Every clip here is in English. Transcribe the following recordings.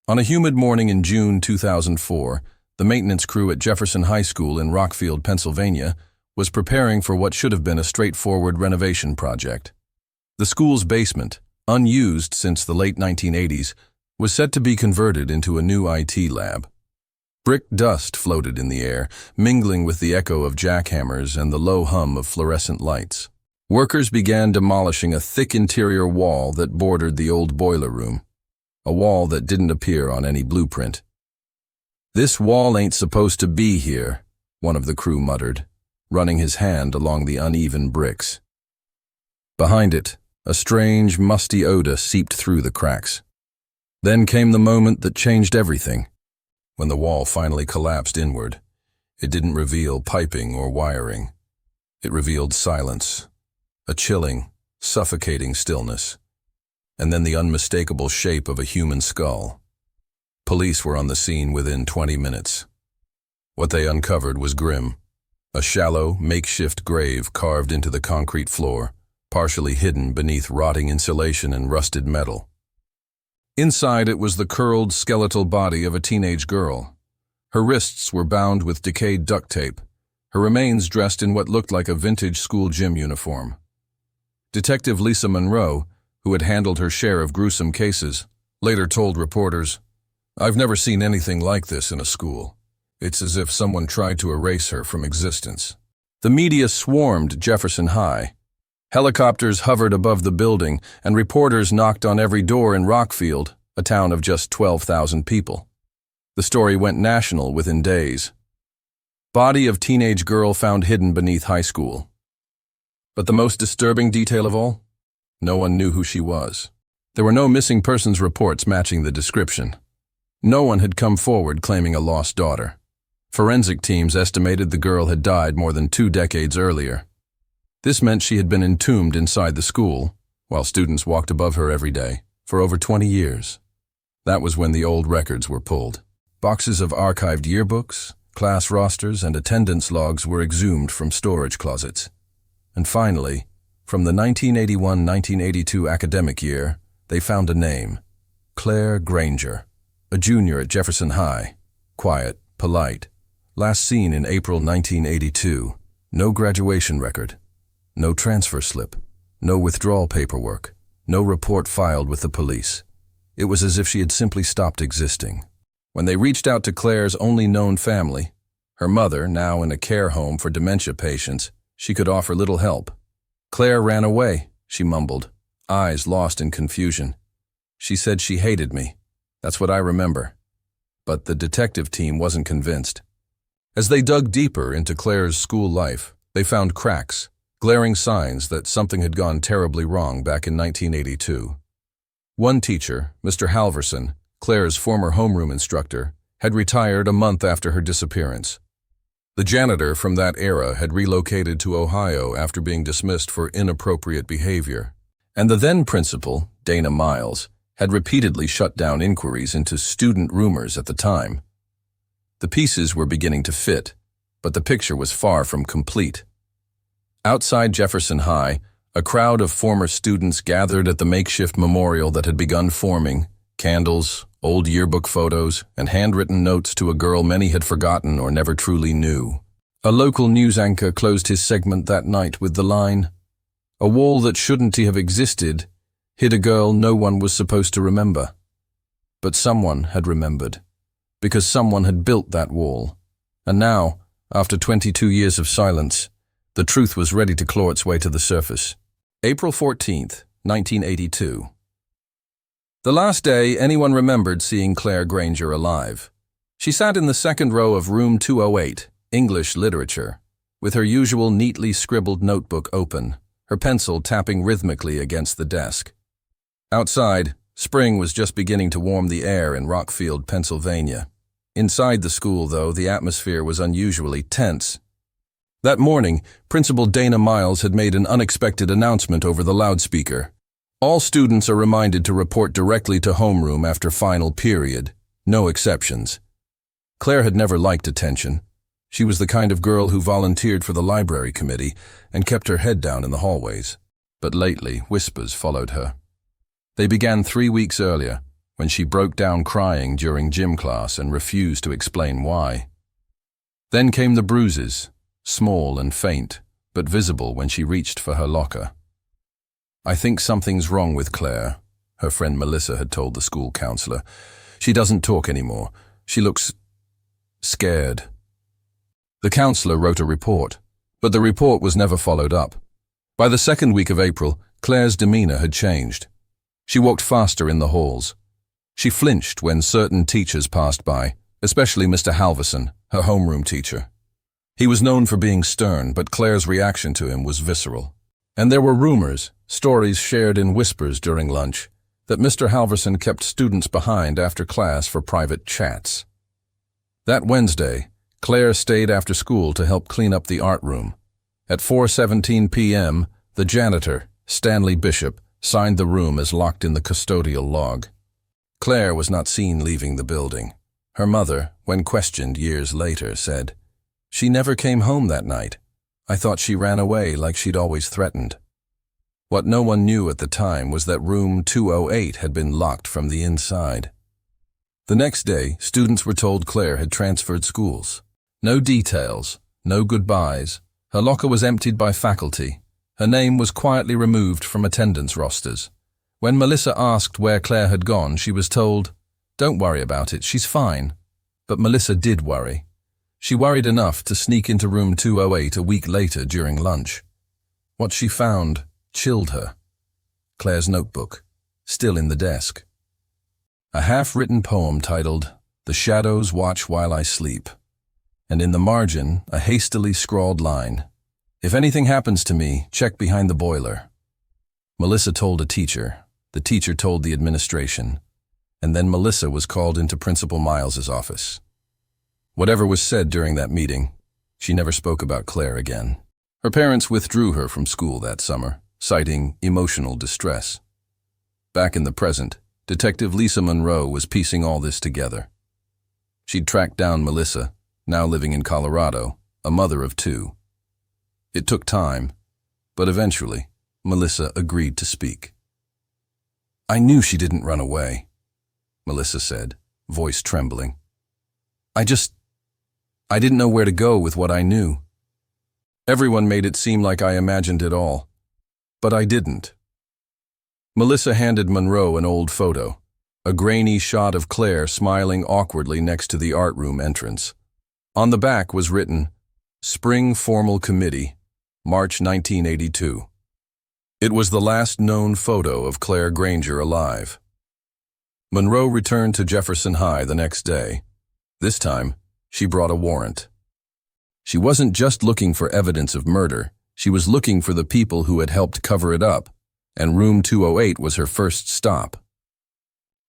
On a humid morning in June 2004, the maintenance crew at Jefferson High School in Rockfield, Pennsylvania, was preparing for what should have been a straightforward renovation project. The school's basement, unused since the late 1980s, was set to be converted into a new IT lab. Brick dust floated in the air, mingling with the echo of jackhammers and the low hum of fluorescent lights. Workers began demolishing a thick interior wall that bordered the old boiler room, a wall that didn't appear on any blueprint. "This wall ain't supposed to be here," one of the crew muttered, running his hand along the uneven bricks. Behind it, a strange, musty odor seeped through the cracks. Then came the moment that changed everything. When the wall finally collapsed inward, it didn't reveal piping or wiring. It revealed silence, a chilling, suffocating stillness, and then the unmistakable shape of a human skull. Police were on the scene within 20 minutes. What they uncovered was grim. A shallow, makeshift grave carved into the concrete floor, partially hidden beneath rotting insulation and rusted metal. Inside it was the curled, skeletal body of a teenage girl. Her wrists were bound with decayed duct tape, her remains dressed in what looked like a vintage school gym uniform. Detective Lisa Monroe, who had handled her share of gruesome cases, later told reporters, "I've never seen anything like this in a school. It's as if someone tried to erase her from existence." The media swarmed Jefferson High. Helicopters hovered above the building, and reporters knocked on every door in Rockfield, a town of just 12,000 people. The story went national within days. Body of teenage girl found hidden beneath high school. But the most disturbing detail of all? No one knew who she was. There were no missing persons reports matching the description. No one had come forward claiming a lost daughter. Forensic teams estimated the girl had died more than 2 decades earlier. This meant she had been entombed inside the school, while students walked above her every day, for over 20 years. That was when the old records were pulled. Boxes of archived yearbooks, class rosters, and attendance logs were exhumed from storage closets. And finally, from the 1981-1982 academic year, they found a name: Claire Granger, a junior at Jefferson High, quiet, polite, last seen in April 1982, no graduation record. No transfer slip, no withdrawal paperwork, no report filed with the police. It was as if she had simply stopped existing. When they reached out to Claire's only known family, her mother, now in a care home for dementia patients, she could offer little help. "Claire ran away," she mumbled, eyes lost in confusion. "She said she hated me. That's what I remember." But the detective team wasn't convinced. As they dug deeper into Claire's school life, they found cracks, glaring signs that something had gone terribly wrong back in 1982. One teacher, Mr. Halverson, Claire's former homeroom instructor, had retired a month after her disappearance. The janitor from that era had relocated to Ohio after being dismissed for inappropriate behavior. And the then principal, Dana Miles, had repeatedly shut down inquiries into student rumors at the time. The pieces were beginning to fit, but the picture was far from complete. Outside Jefferson High, a crowd of former students gathered at the makeshift memorial that had begun forming, candles, old yearbook photos, and handwritten notes to a girl many had forgotten or never truly knew. A local news anchor closed his segment that night with the line, "A wall that shouldn't have existed hid a girl no one was supposed to remember." But someone had remembered, because someone had built that wall. And now, after 22 years of silence, the truth was ready to claw its way to the surface. April 14th, 1982. The last day anyone remembered seeing Claire Granger alive. She sat in the second row of room 208, English Literature, with her usual neatly scribbled notebook open, her pencil tapping rhythmically against the desk. Outside, spring was just beginning to warm the air in Rockfield, Pennsylvania. Inside the school, though, the atmosphere was unusually tense. That morning, Principal Dana Miles had made an unexpected announcement over the loudspeaker. "All students are reminded to report directly to homeroom after final period. No exceptions." Claire had never liked attention. She was the kind of girl who volunteered for the library committee and kept her head down in the hallways. But lately, whispers followed her. They began 3 weeks earlier, when she broke down crying during gym class and refused to explain why. Then came the bruises, small and faint, but visible when she reached for her locker. "I think something's wrong with Claire," her friend Melissa had told the school counselor. "She doesn't talk anymore. She looks scared." The counselor wrote a report, but the report was never followed up. By the second week of April, Claire's demeanor had changed. She walked faster in the halls. She flinched when certain teachers passed by, especially Mr. Halverson, her homeroom teacher. He was known for being stern, but Claire's reaction to him was visceral. And there were rumors, stories shared in whispers during lunch, that Mr. Halverson kept students behind after class for private chats. That Wednesday, Claire stayed after school to help clean up the art room. At 4:17 p.m., the janitor, Stanley Bishop, signed the room as locked in the custodial log. Claire was not seen leaving the building. Her mother, when questioned years later, said, "She never came home that night. I thought she ran away like she'd always threatened." What no one knew at the time was that room 208 had been locked from the inside. The next day, students were told Claire had transferred schools. No details, no goodbyes. Her locker was emptied by faculty. Her name was quietly removed from attendance rosters. When Melissa asked where Claire had gone, she was told, "Don't worry about it, she's fine." But Melissa did worry. She worried enough to sneak into room 208 a week later during lunch. What she found chilled her. Claire's notebook, still in the desk. A half-written poem titled, "The Shadows Watch While I Sleep," and in the margin, a hastily scrawled line, "If anything happens to me, check behind the boiler." Melissa told a teacher, the teacher told the administration, and then Melissa was called into Principal Miles's office. Whatever was said during that meeting, she never spoke about Claire again. Her parents withdrew her from school that summer, citing emotional distress. Back in the present, Detective Lisa Monroe was piecing all this together. She'd tracked down Melissa, now living in Colorado, a mother of two. It took time, but eventually, Melissa agreed to speak. "I knew she didn't run away," Melissa said, voice trembling. I didn't know where to go with what I knew. Everyone made it seem like I imagined it all, but I didn't." Melissa handed Monroe an old photo, a grainy shot of Claire smiling awkwardly next to the art room entrance. On the back was written, "Spring Formal Committee, March 1982. It was the last known photo of Claire Granger alive. Monroe returned to Jefferson High the next day. This time, she brought a warrant. She wasn't just looking for evidence of murder, she was looking for the people who had helped cover it up, and room 208 was her first stop.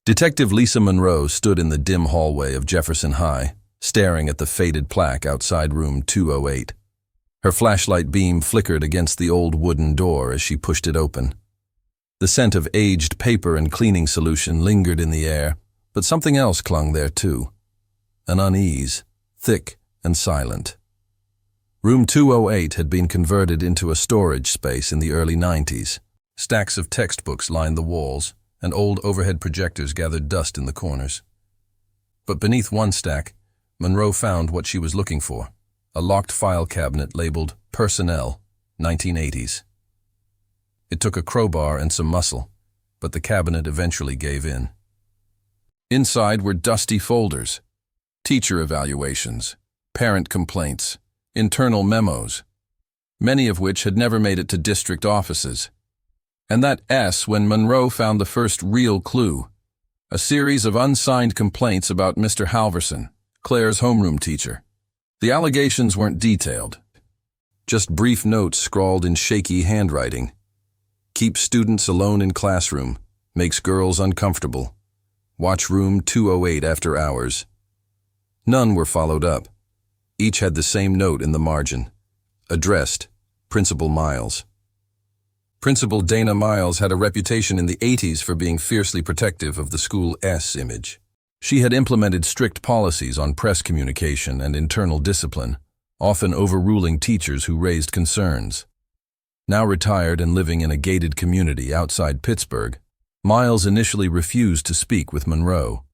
Detective Lisa Monroe stood in the dim hallway of Jefferson High, staring at the faded plaque outside room 208. Her flashlight beam flickered against the old wooden door as she pushed it open. The scent of aged paper and cleaning solution lingered in the air, but something else clung there too. An unease, thick and silent. Room 208 had been converted into a storage space in the early 90s. Stacks of textbooks lined the walls, and old overhead projectors gathered dust in the corners. But beneath one stack, Monroe found what she was looking for, a locked file cabinet labeled Personnel, 1980s. It took a crowbar and some muscle, but the cabinet eventually gave in. Inside were dusty folders, teacher evaluations, parent complaints, internal memos, many of which had never made it to district offices. And that S when Monroe found the first real clue, a series of unsigned complaints about Mr. Halverson, Claire's homeroom teacher. The allegations weren't detailed, just brief notes scrawled in shaky handwriting. Keep students alone in classroom, makes girls uncomfortable. Watch room 208 after hours. None were followed up. Each had the same note in the margin, addressed Principal Miles. Principal Dana Miles had a reputation in the 80s for being fiercely protective of the school S image. She had implemented strict policies on press communication and internal discipline, often overruling teachers who raised concerns. Now retired and living in a gated community outside Pittsburgh, Miles initially refused to speak with Monroe,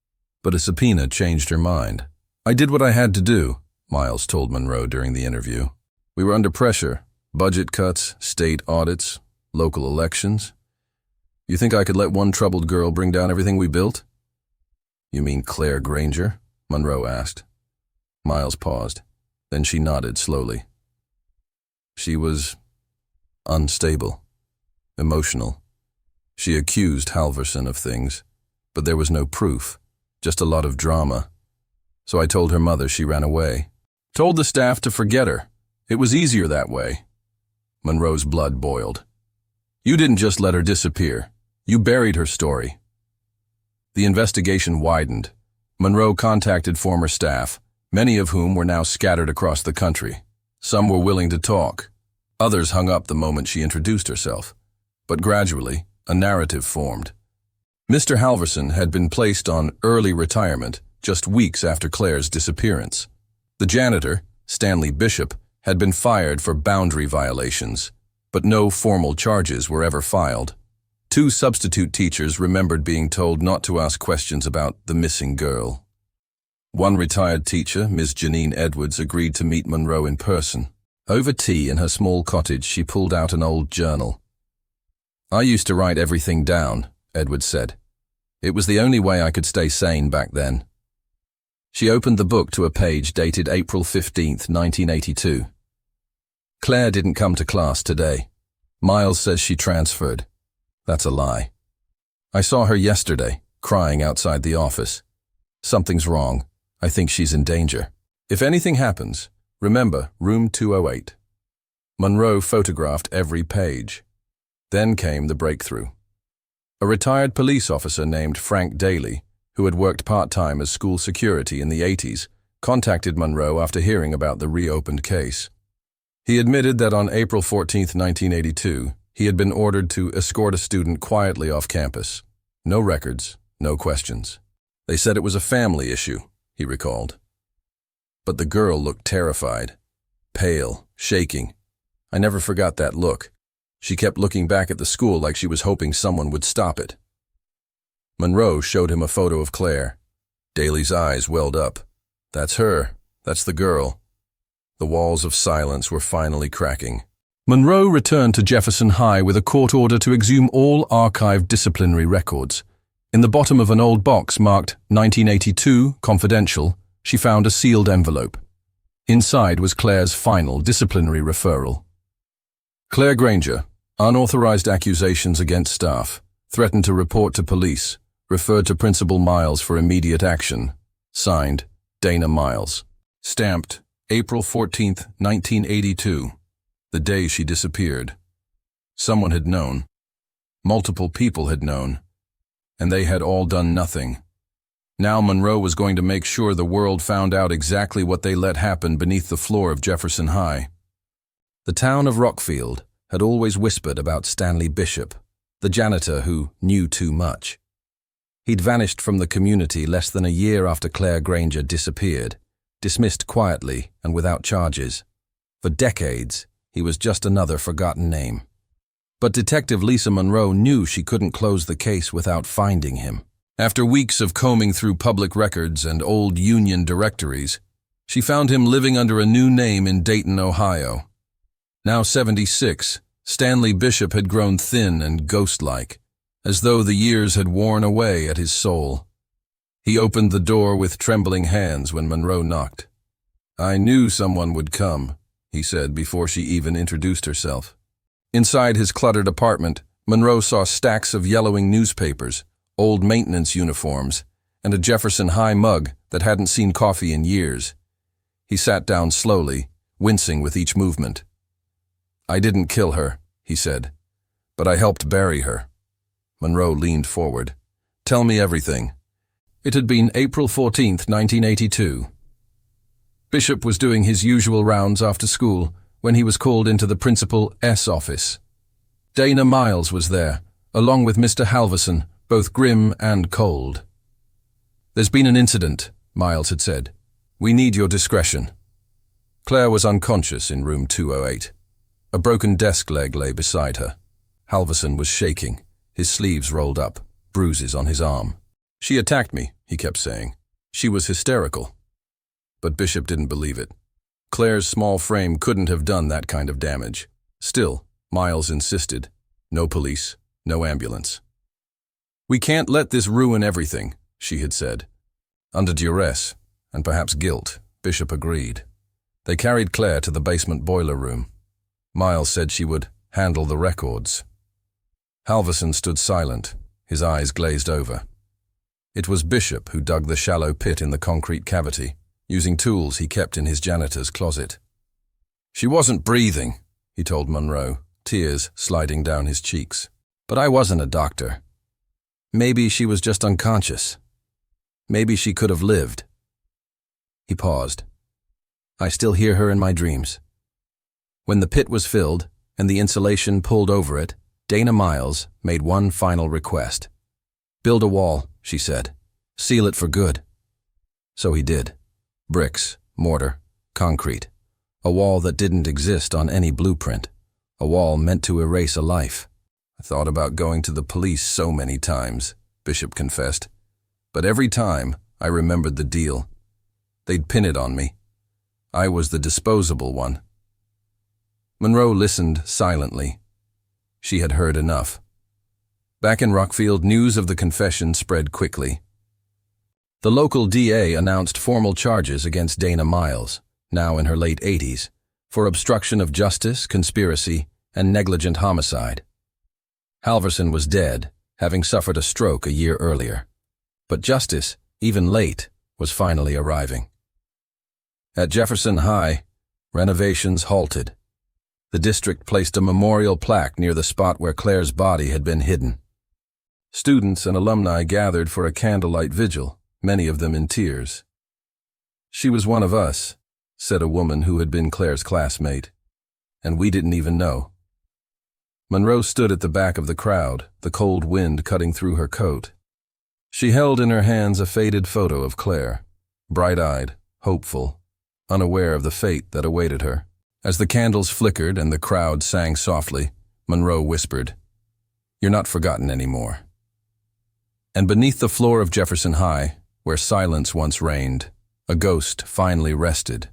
but a subpoena changed her mind. "I did what I had to do," Miles told Monroe during the interview. "We were under pressure. Budget cuts, state audits, local elections. You think I could let one troubled girl bring down everything we built?" "You mean Claire Granger?" Monroe asked. Miles paused. Then she nodded slowly. "She was unstable, emotional. She accused Halverson of things, but there was no proof, just a lot of drama. So I told her mother she ran away. Told the staff to forget her. It was easier that way." Monroe's blood boiled. "You didn't just let her disappear. You buried her story." The investigation widened. Monroe contacted former staff, many of whom were now scattered across the country. Some were willing to talk. Others hung up the moment she introduced herself. But gradually, a narrative formed. Mr. Halverson had been placed on early retirement just weeks after Claire's disappearance. The janitor, Stanley Bishop, had been fired for boundary violations, but no formal charges were ever filed. 2 substitute teachers remembered being told not to ask questions about the missing girl. One retired teacher, Ms. Janine Edwards, agreed to meet Monroe in person. Over tea in her small cottage, she pulled out an old journal. "I used to write everything down," Edwards said. "It was the only way I could stay sane back then." She opened the book to a page dated April 15, 1982. "Claire didn't come to class today. Miles says she transferred. That's a lie. I saw her yesterday, crying outside the office. Something's wrong. I think she's in danger. If anything happens, remember room 208. Monroe photographed every page. Then came the breakthrough. A retired police officer named Frank Daly, who had worked part-time as school security in the 80s, contacted Monroe after hearing about the reopened case. He admitted that on April 14, 1982, he had been ordered to escort a student quietly off campus. No records, no questions. They said it was a family issue, he recalled. But the girl looked terrified, pale, shaking. I never forgot that look. She kept looking back at the school like she was hoping someone would stop it. Monroe showed him a photo of Claire. Daly's eyes welled up. That's her. That's the girl. The walls of silence were finally cracking. Monroe returned to Jefferson High with a court order to exhume all archived disciplinary records. In the bottom of an old box marked 1982, confidential, she found a sealed envelope. Inside was Claire's final disciplinary referral. Claire Granger, unauthorized accusations against staff, threatened to report to police, referred to Principal Miles for immediate action. Signed, Dana Miles. Stamped, April 14, 1982, the day she disappeared. Someone had known. Multiple people had known. And they had all done nothing. Now Monroe was going to make sure the world found out exactly what they let happen beneath the floor of Jefferson High. The town of Rockfield had always whispered about Stanley Bishop, the janitor who knew too much. He'd vanished from the community less than a year after Claire Granger disappeared, dismissed quietly and without charges. For decades, he was just another forgotten name. But Detective Lisa Monroe knew she couldn't close the case without finding him. After weeks of combing through public records and old union directories, she found him living under a new name in Dayton, Ohio. Now 76, Stanley Bishop had grown thin and ghost-like, as though the years had worn away at his soul. He opened the door with trembling hands when Monroe knocked. "I knew someone would come," he said before she even introduced herself. Inside his cluttered apartment, Monroe saw stacks of yellowing newspapers, old maintenance uniforms, and a Jefferson High mug that hadn't seen coffee in years. He sat down slowly, wincing with each movement. "I didn't kill her," he said, "but I helped bury her." Monroe leaned forward. "Tell me everything." It had been April 14, 1982. Bishop was doing his usual rounds after school when he was called into the Principal S office. Dana Miles was there, along with Mr. Halverson, both grim and cold. "There's been an incident," Miles had said. "We need your discretion." Claire was unconscious in room 208. A broken desk leg lay beside her. Halverson was shaking, his sleeves rolled up. bruises on his arm. "She attacked me," he kept saying. "She was hysterical." But Bishop didn't believe it. Claire's small frame couldn't have done that kind of damage. Still, Miles insisted. No police, no ambulance. "We can't let this ruin everything," she had said. Under duress, and perhaps guilt, Bishop agreed. They carried Claire to the basement boiler room. Miles said she would handle the records. Halverson stood silent, his eyes glazed over. It was Bishop who dug the shallow pit in the concrete cavity, using tools he kept in his janitor's closet. "She wasn't breathing," he told Monroe, tears sliding down his cheeks. "But I wasn't a doctor. Maybe she was just unconscious. Maybe she could have lived." He paused. "I still hear her in my dreams." When the pit was filled and the insulation pulled over it, Dana Miles made one final request. "Build a wall," she said. "Seal it for good." So he did. Bricks, mortar, concrete. A wall that didn't exist on any blueprint. A wall meant to erase a life. "I thought about going to the police so many times," Bishop confessed. "But every time, I remembered the deal. They'd pin it on me. I was the disposable one." Monroe listened silently. She had heard enough. Back in Rockfield, news of the confession spread quickly. The local DA announced formal charges against Dana Miles, now in her late 80s, for obstruction of justice, conspiracy, and negligent homicide. Halverson was dead, having suffered a stroke a year earlier. But justice, even late, was finally arriving. At Jefferson High, renovations halted. The district placed a memorial plaque near the spot where Claire's body had been hidden. Students and alumni gathered for a candlelight vigil, many of them in tears. "She was one of us," said a woman who had been Claire's classmate, "and we didn't even know." Monroe stood at the back of the crowd, the cold wind cutting through her coat. She held in her hands a faded photo of Claire, bright-eyed, hopeful, unaware of the fate that awaited her. As the candles flickered and the crowd sang softly, Monroe whispered, "You're not forgotten anymore." And beneath the floor of Jefferson High, where silence once reigned, a ghost finally rested,